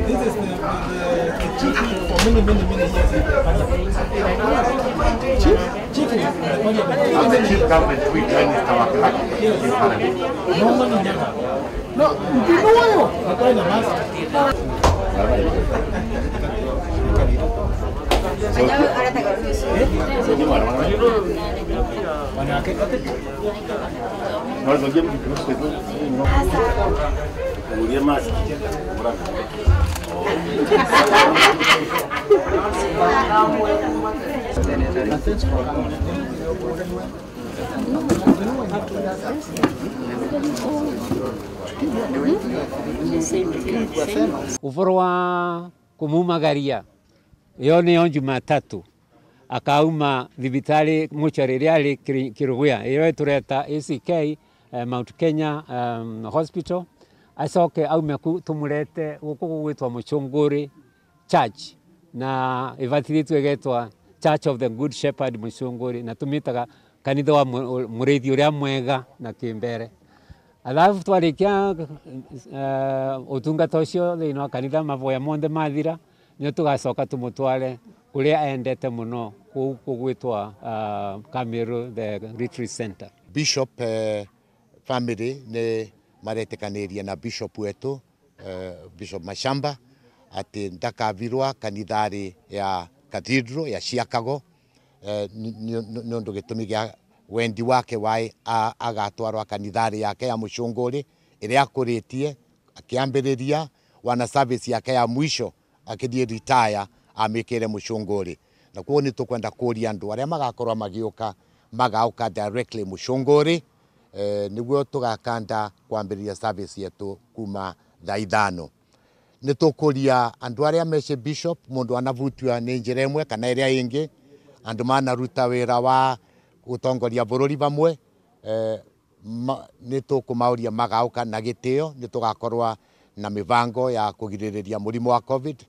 This is the chief for many years. Chief chief government we join this our no, you know why? Uvoro wa kumumagaria iyo ni Jumatatu akauma thibitari muchari riari Kiruguya iyo tureta ACK Mount Kenya Hospital asoke aume tumurete guku gwitwa Muchunguri Church na ivatithitwe getwa Church of the Good Shepherd Muchunguri na tumitaga kanitha wa mureithi uria mwega na kimbere. Alafu twarikia utungata ucio thiini wa kanitha mavoya monthe mathira nio tugacoka tumutware kuria endete muno kugwitwa Kamiru the Retreat Center. Bishop family ne maretekaniria na bishop wetu Bishop Mashamba ati ndakavirwa kanithari ya cathedral ya Chicago nondu gitumi gia wendi wake wai agatwarwa kanithari yake ya Muchunguri iria akuritie akiambiriria wana service yake ya mwisho akithie retire amikire Muchunguri na kuo ni tukwenda kuria andu aria magakorwa magioka magauka directly Muchunguri niguo tugakanda kwambiriria service yetu kuma thaa 5 ni tukuria andu aria mece bishop mundu anavutwa ni njira imwe kana iria ingi andu manaruta wira wa utongoria bururi bamwe ni tukumauria magauka na gitio ni tugakorwa na mivango ya kugiririria murimo wa COVID